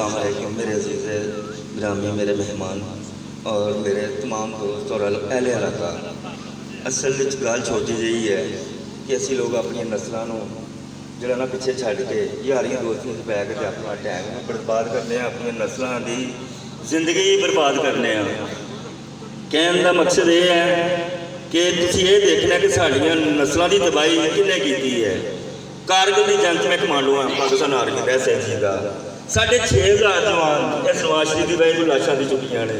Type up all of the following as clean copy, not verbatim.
अस्सलामुअलैकुम मेरे अजीज़ ग्रामी, मेरे मेहमान और मेरे तमाम दोस्त और अहले इलाका। असल विच गल छोटी जी है कि असी लोग अपन नस्लों जरा ना पिछे छड़ के यारियां दोस्तियां पै के अपना टाइम बर्बाद करने, अपन नस्लों की जिंदगी बर्बाद करने। कहने का मकसद ये है कि तुसीं ये देखना कि साड़ियाँ नस्लों की तबाही किन्ने की है। कारगिल की जंग में कमांडो हाँ पाकिस्तान आर्मी का SIG का 6,500 जवान इस नवाज शरीफ की वजह लाशा दी चुकियां ने।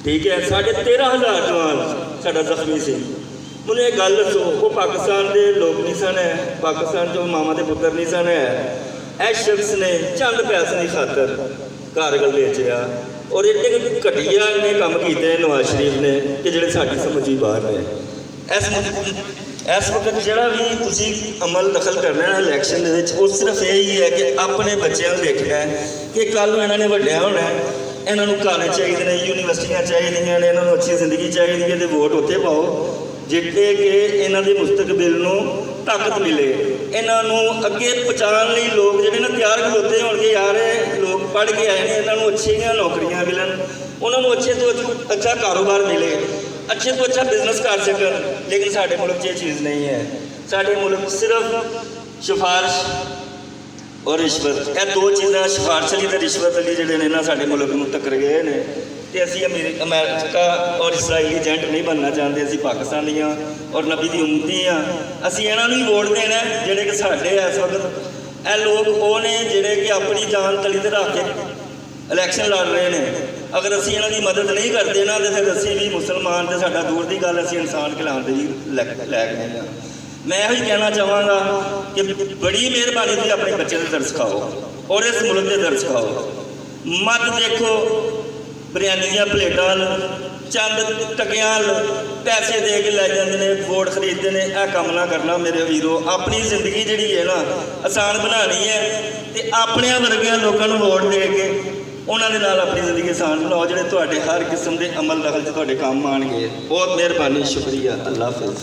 ठीक है, 13,500 जवान साडा जख्मी से। मैंने एक गल दसो, वो पाकिस्तान के लोग नहीं सन है, पाकिस्तान जो मामा के पुत्र नहीं सन है। इस शख्स ने चंद पैसे की खातर कारगिल बेचिया और एडे घटिया ने काम किए नवाज शरीफ ने कि जोड़े साड़ी समझ ही बाहर ने। इस वक्त जोड़ा भी तुसी अमल दखल करना है इलैक्शन वो सिर्फ यही है कि अपने बच्चों को देखना है कि कल इन्होंने वड्या होना है, इन्होंने कॉलेज चाहिए ने, यूनिवर्सिटियाँ चाहिए ने, इन्होंने अच्छी जिंदगी चाहिए है, तो वोट उत्थे पाओ जिथे कि इन्हों के मुस्तकबिल को ताकत मिले। इन्हों अगे पहुँचाने लिए लोग जोड़े ना तैयार खलोते होंगे, यार लोग पढ़ के आए हैं, इन्हों अच्छी नौकरियां मिलन, उन्होंने अच्छे तो अच्छा कारोबार मिले, अच्छे तो अच्छा बिजनेस कर सकन। लेकिन साढ़े मुल्क ये चीज़ नहीं है। साढ़े मुल्क सिर्फ सिफारिश और रिश्वत, यह दो चीज़ा सिफारिश वाली तो रिश्वत वाली जोड़े ने ना साढ़े मुल्क में टक्कर गए हैं। तो असी अमेरिका और इसराइली एजेंट नहीं बनना चाहते, असी पाकिस्तानी हाँ और नबी की उम्मती हाँ। असी इन्हों ही वोट देना जोड़े कि साढ़े इस वक्त यह लोग वो ने जोड़े कि अपनी जान तली ते रख के इलैक्शन लड़ रहे हैं। अगर असी इन्हों की मदद नहीं करते ना तो फिर असी भी मुसलमान तो साडा दूर की गल, असी इंसान खिलाने भी लैक गए हैं। मैं यही कहना चाहवागा कि बड़ी मेहरबानी थी अपने बच्चे के दर्ज खाओ और इस मुल्क के दर्ज खाओ। मत देखो बिरयानी दी प्लेटां चंद टकियां पैसे दे के लै जाते हैं, वोट खरीदते हैं। यह काम ना करना मेरे वीरो। अपनी जिंदगी जी है ना आसान बनानी है तो अपने वर्गिया लोगों को वोट दे के उन्होंने नाल अपनी जिंदगी आसान बनाओ, जोड़े तुहाडे हर किस्म के अमल दखल च तुहाडे काम आएंगे। बहुत मेहरबानी, शुक्रिया, अल्लाह हाफिज़।